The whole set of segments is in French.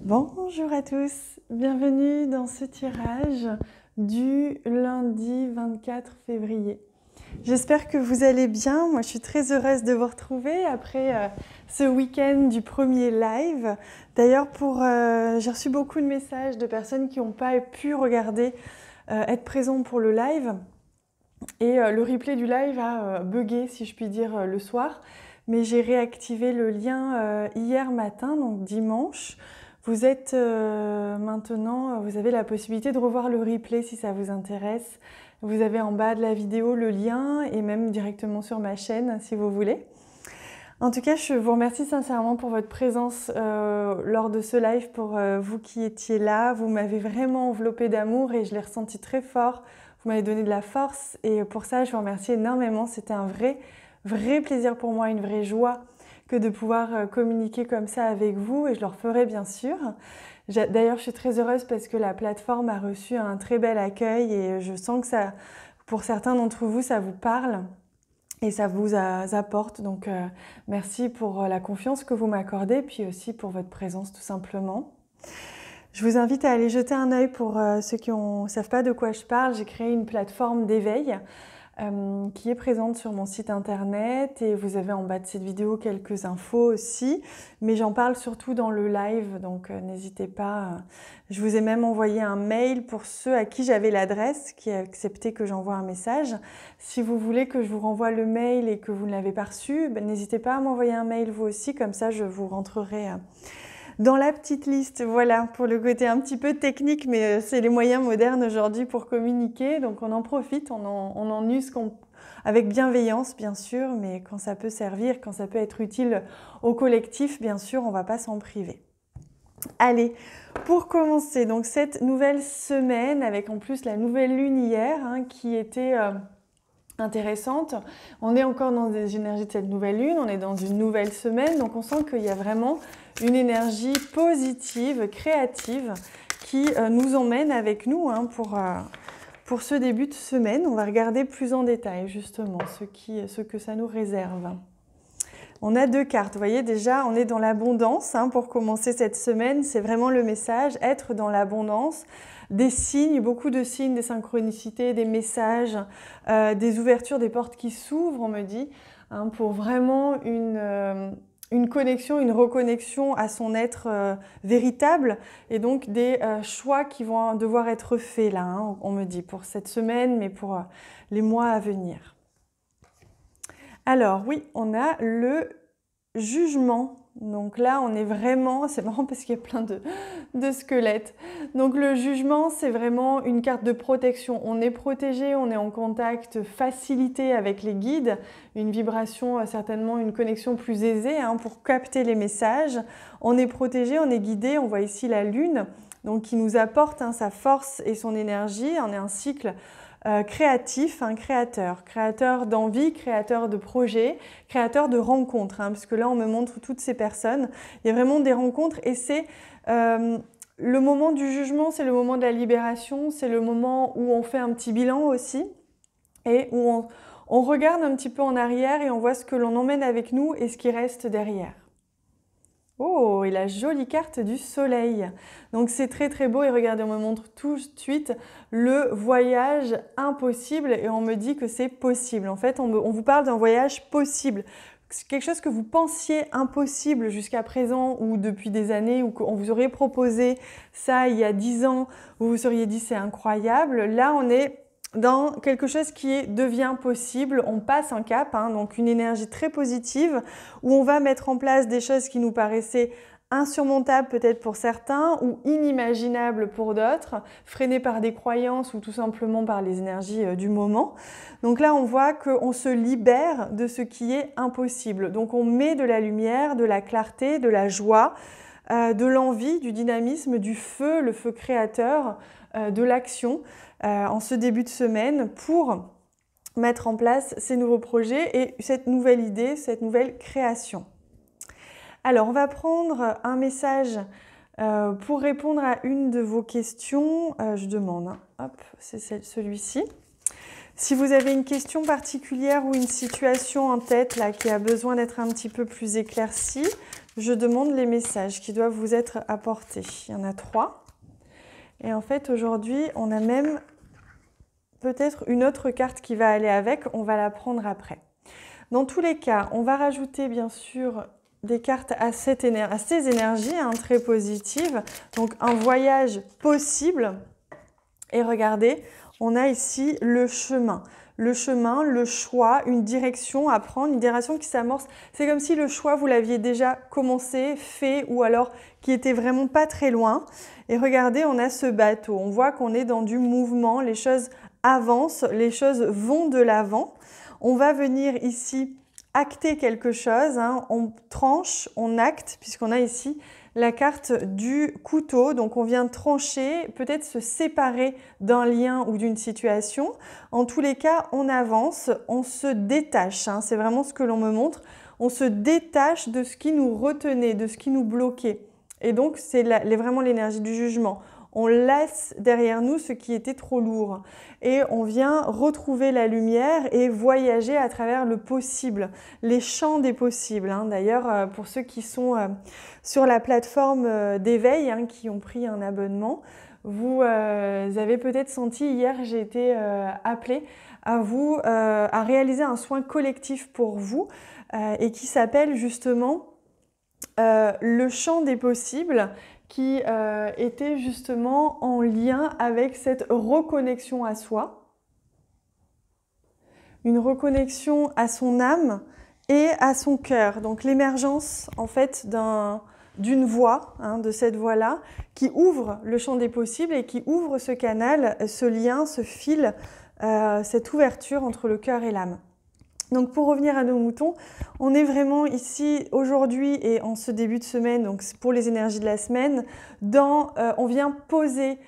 Bonjour à tous, bienvenue dans ce tirage du lundi 24 février. J'espère que vous allez bien, moi je suis très heureuse de vous retrouver après ce week-end du premier live. D'ailleurs j'ai reçu beaucoup de messages de personnes qui n'ont pas pu regarder, être présents pour le live. Et le replay du live a bugué si je puis dire le soir. Mais j'ai réactivé le lien hier matin, donc dimanche. Vous êtes maintenant, vous avez la possibilité de revoir le replay si ça vous intéresse. Vous avez en bas de la vidéo le lien et même directement sur ma chaîne si vous voulez. En tout cas, je vous remercie sincèrement pour votre présence lors de ce live, pour vous qui étiez là. Vous m'avez vraiment enveloppé d'amour et je l'ai ressenti très fort. Vous m'avez donné de la force et pour ça, je vous remercie énormément. C'était un vrai plaisir pour moi, une vraie joie que de pouvoir communiquer comme ça avec vous et je le referai bien sûr. D'ailleurs, je suis très heureuse parce que la plateforme a reçu un très bel accueil et je sens que ça, pour certains d'entre vous, ça vous parle et ça vous apporte. Donc, merci pour la confiance que vous m'accordez puis aussi pour votre présence tout simplement. Je vous invite à aller jeter un œil pour ceux qui ne savent pas de quoi je parle. J'ai créé une plateforme d'éveil qui est présente sur mon site internet et vous avez en bas de cette vidéo quelques infos aussi, mais j'en parle surtout dans le live, donc n'hésitez pas. Je vous ai même envoyé un mail pour ceux à qui j'avais l'adresse, qui a accepté que j'envoie un message. Si vous voulez que je vous renvoie le mail et que vous ne l'avez pas reçu, n'hésitez pas à m'envoyer un mail vous aussi, comme ça je vous rentrerai dans la petite liste. Voilà, pour le côté un petit peu technique, mais c'est les moyens modernes aujourd'hui pour communiquer, donc on en profite, on en use avec bienveillance bien sûr, mais quand ça peut servir, quand ça peut être utile au collectif, bien sûr, on ne va pas s'en priver. Allez, pour commencer, donc cette nouvelle semaine, avec en plus la nouvelle lune hier, qui était intéressante. On est encore dans des énergies de cette nouvelle lune, on est dans une nouvelle semaine, donc on sent qu'il y a vraiment une énergie positive, créative, qui nous emmène avec nous pour ce début de semaine. On va regarder plus en détail justement ce que ça nous réserve. On a deux cartes, vous voyez déjà, on est dans l'abondance pour commencer cette semaine, c'est vraiment le message, être dans l'abondance. Des signes, beaucoup de signes, des synchronicités, des messages, des ouvertures, des portes qui s'ouvrent, on me dit, pour vraiment une connexion, une reconnexion à son être véritable et donc des choix qui vont devoir être faits là, on me dit, pour cette semaine, mais pour les mois à venir. Alors oui, on a le jugement. Donc là, on est vraiment, c'est marrant parce qu'il y a plein de squelettes. Donc le jugement, c'est vraiment une carte de protection. On est protégé, on est en contact facilité avec les guides, une vibration, certainement une connexion plus aisée pour capter les messages. On est protégé, on est guidé, on voit ici la lune, donc qui nous apporte sa force et son énergie. On est un cycle créatif, créateur d'envie, créateur de projets, créateur de rencontres, puisque là on me montre toutes ces personnes. Il y a vraiment des rencontres et c'est le moment du jugement, c'est le moment de la libération, c'est le moment où on fait un petit bilan aussi et où on regarde un petit peu en arrière et on voit ce que l'on emmène avec nous et ce qui reste derrière. Oh, et la jolie carte du soleil. Donc c'est très beau et regardez, on me montre tout de suite le voyage impossible et on me dit que c'est possible. En fait, on vous parle d'un voyage possible. Quelque chose que vous pensiez impossible jusqu'à présent ou depuis des années ou qu'on vous aurait proposé ça il y a 10 ans, vous vous seriez dit c'est incroyable. Là, on est dans quelque chose qui devient possible, on passe un cap, donc une énergie très positive où on va mettre en place des choses qui nous paraissaient insurmontables peut-être pour certains ou inimaginables pour d'autres, freinées par des croyances ou tout simplement par les énergies du moment. Donc là, on voit qu'on se libère de ce qui est impossible. Donc on met de la lumière, de la clarté, de la joie, de l'envie, du dynamisme, du feu, le feu créateur, de l'action en ce début de semaine pour mettre en place ces nouveaux projets et cette nouvelle idée, cette nouvelle création. Alors, on va prendre un message pour répondre à une de vos questions. Je demande, hop, c'est celui-ci. Si vous avez une question particulière ou une situation en tête là, qui a besoin d'être un petit peu plus éclaircie, je demande les messages qui doivent vous être apportés. Il y en a 3. Et en fait, aujourd'hui, on a même peut-être une autre carte qui va aller avec. On va la prendre après. Dans tous les cas, on va rajouter bien sûr des cartes à ces énergies très positives. Donc, un voyage possible. Et regardez, on a ici le chemin. Le chemin, le choix, une direction à prendre, une direction qui s'amorce. C'est comme si le choix, vous l'aviez déjà commencé, fait, ou alors qui était vraiment pas très loin. Et regardez, on a ce bateau. On voit qu'on est dans du mouvement, les choses avancent, les choses vont de l'avant. On va venir ici acter quelque chose, on tranche, on acte, puisqu'on a ici la carte du couteau. Donc on vient trancher, peut-être se séparer d'un lien ou d'une situation. En tous les cas, on avance, on se détache. C'est vraiment ce que l'on me montre. On se détache de ce qui nous retenait, de ce qui nous bloquait. Et donc, c'est vraiment l'énergie du jugement. On laisse derrière nous ce qui était trop lourd. Et on vient retrouver la lumière et voyager à travers le possible, les champs des possibles. D'ailleurs, pour ceux qui sont sur la plateforme d'éveil, qui ont pris un abonnement, vous avez peut-être senti, hier j'ai été appelée à réaliser un soin collectif pour vous et qui s'appelle justement le champ des possibles, qui était justement en lien avec cette reconnexion à soi, une reconnexion à son âme et à son cœur. Donc l'émergence en fait d'une voie, de cette voie-là, qui ouvre le champ des possibles et qui ouvre ce canal, ce lien, ce fil, cette ouverture entre le cœur et l'âme. Donc pour revenir à nos moutons, on est vraiment ici aujourd'hui et en ce début de semaine, donc pour les énergies de la semaine, on vient poser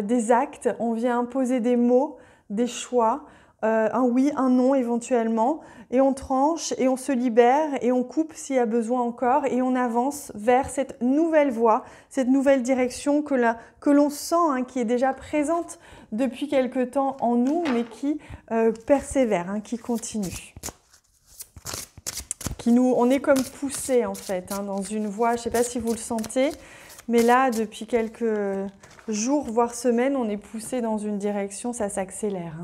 des actes, on vient poser des mots, des choix, un oui, un non éventuellement, et on tranche et on se libère et on coupe s'il y a besoin encore et on avance vers cette nouvelle voie, cette nouvelle direction que l'on sent, qui est déjà présente depuis quelque temps en nous, mais qui persévère, qui continue. On est comme poussé en fait dans une voie, je ne sais pas si vous le sentez, mais là depuis quelques jours, voire semaines, on est poussé dans une direction, ça s'accélère.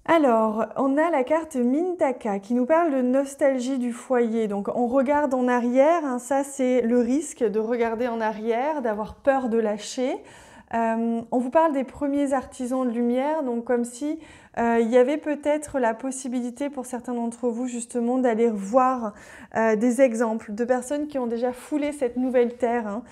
Alors, on a la carte Mintaka qui nous parle de nostalgie du foyer. Donc, on regarde en arrière, ça c'est le risque de regarder en arrière, d'avoir peur de lâcher. On vous parle des premiers artisans de lumière, donc comme si il y avait peut-être la possibilité pour certains d'entre vous justement d'aller voir des exemples de personnes qui ont déjà foulé cette nouvelle terre.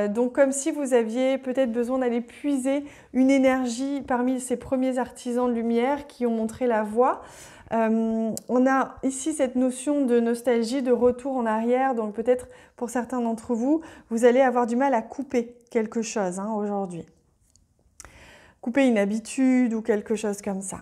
Donc comme si vous aviez peut-être besoin d'aller puiser une énergie parmi ces premiers artisans de lumière qui ont montré la voie. On a ici cette notion de nostalgie, de retour en arrière, donc peut-être pour certains d'entre vous, vous allez avoir du mal à couper quelque chose aujourd'hui. Couper une habitude ou quelque chose comme ça.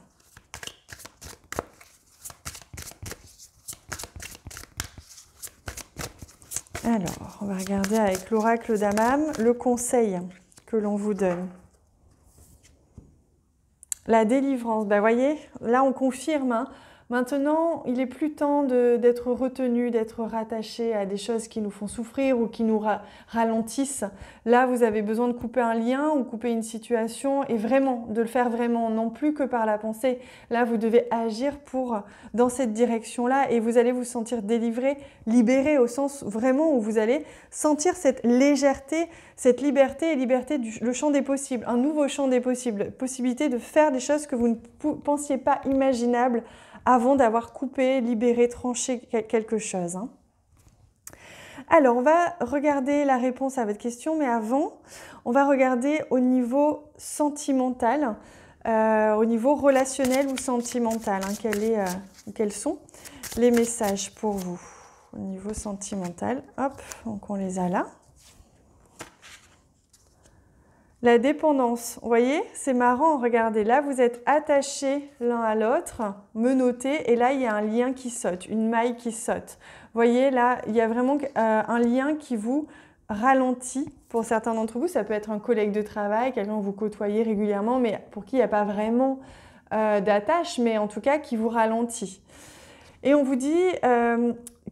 Alors, on va regarder avec l'oracle d'Amam le conseil que l'on vous donne. La délivrance, vous voyez, là on confirme. Maintenant, il n'est plus temps d'être retenu, d'être rattaché à des choses qui nous font souffrir ou qui nous ralentissent. Là, vous avez besoin de couper un lien ou couper une situation et vraiment, de le faire vraiment, non plus que par la pensée. Là, vous devez agir dans cette direction-là et vous allez vous sentir délivré, libéré au sens vraiment où vous allez sentir cette légèreté, cette liberté et le champ des possibles, un nouveau champ des possibles, possibilité de faire des choses que vous ne pensiez pas imaginables avant d'avoir coupé, libéré, tranché quelque chose. Alors, on va regarder la réponse à votre question, mais avant, on va regarder au niveau sentimental, au niveau relationnel ou sentimental, quels sont les messages pour vous au niveau sentimental. Hop, donc on les a là. La dépendance, vous voyez, c'est marrant, regardez, là vous êtes attachés l'un à l'autre, menottés, et là il y a un lien qui saute, une maille qui saute. Vous voyez, là il y a vraiment un lien qui vous ralentit. Pour certains d'entre vous, ça peut être un collègue de travail, quelqu'un que vous côtoyez régulièrement, mais pour qui il n'y a pas vraiment d'attache, mais en tout cas qui vous ralentit. Et on vous dit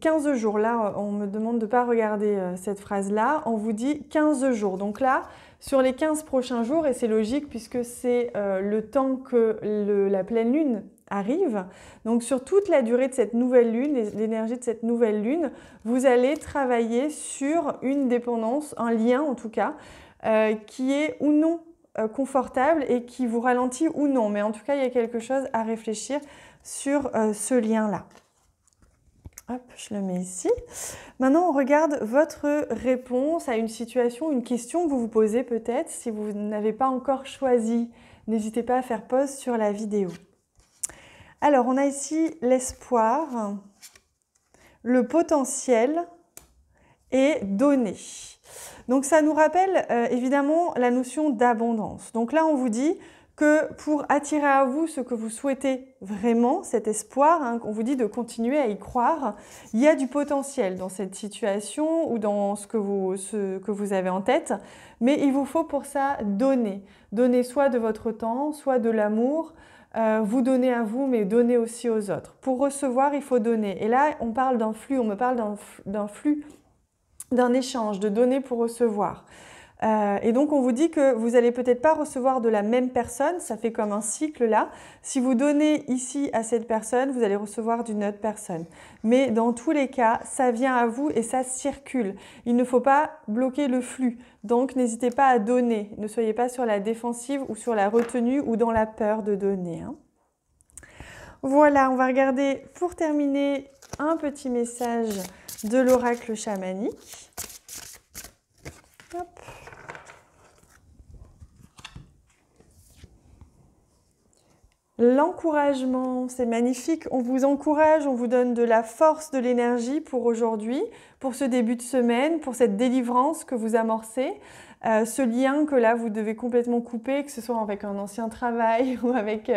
15 jours. Là, on me demande de ne pas regarder cette phrase-là. On vous dit 15 jours. Donc là, sur les 15 prochains jours, et c'est logique puisque c'est le temps que la pleine lune arrive. Donc sur toute la durée de cette nouvelle lune, l'énergie de cette nouvelle lune, vous allez travailler sur une dépendance, un lien en tout cas, qui est ou non confortable et qui vous ralentit ou non. Mais en tout cas, il y a quelque chose à réfléchir sur ce lien-là. Hop, je le mets ici. Maintenant, on regarde votre réponse à une situation, une question que vous vous posez peut-être. Si vous n'avez pas encore choisi, n'hésitez pas à faire pause sur la vidéo. Alors, on a ici l'espoir, le potentiel et donner. Donc, ça nous rappelle évidemment la notion d'abondance. Donc là, on vous dit que pour attirer à vous ce que vous souhaitez vraiment, cet espoir, hein, on vous dit de continuer à y croire, il y a du potentiel dans cette situation ou dans ce que vous avez en tête, mais il vous faut pour ça donner. Donner soit de votre temps, soit de l'amour, vous donner à vous, mais donner aussi aux autres. Pour recevoir, il faut donner. Et là, on parle d'un flux, on me parle d'un flux, d'un échange, de donner pour recevoir. Et donc, on vous dit que vous n'allez peut-être pas recevoir de la même personne, ça fait comme un cycle là. Si vous donnez ici à cette personne, vous allez recevoir d'une autre personne. Mais dans tous les cas, ça vient à vous et ça circule. Il ne faut pas bloquer le flux. Donc, n'hésitez pas à donner. Ne soyez pas sur la défensive ou sur la retenue ou dans la peur de donner, hein. Voilà, on va regarder pour terminer un petit message de l'oracle chamanique. Hop. L'encouragement, c'est magnifique. On vous encourage, on vous donne de la force, de l'énergie pour aujourd'hui, pour ce début de semaine, pour cette délivrance que vous amorcez. Ce lien que là, vous devez complètement couper, que ce soit avec un ancien travail ou avec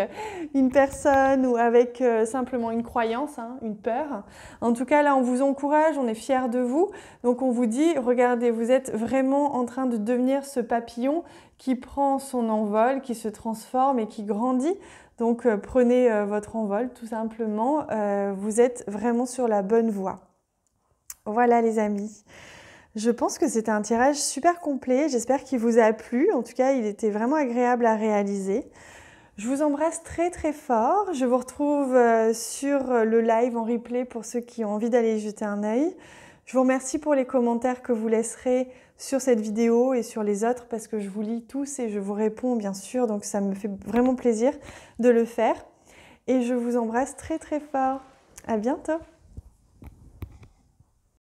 une personne ou avec simplement une croyance, hein, une peur. En tout cas, là, on vous encourage, on est fiers de vous. Donc, on vous dit, regardez, vous êtes vraiment en train de devenir ce papillon qui prend son envol, qui se transforme et qui grandit. Donc, prenez votre envol, tout simplement. Vous êtes vraiment sur la bonne voie. Voilà, les amis. Je pense que c'était un tirage super complet. J'espère qu'il vous a plu. En tout cas, il était vraiment agréable à réaliser. Je vous embrasse très très fort. Je vous retrouve sur le live en replay pour ceux qui ont envie d'aller y jeter un œil. Je vous remercie pour les commentaires que vous laisserez sur cette vidéo et sur les autres parce que je vous lis tous et je vous réponds bien sûr. Donc ça me fait vraiment plaisir de le faire. Et je vous embrasse très très fort. À bientôt.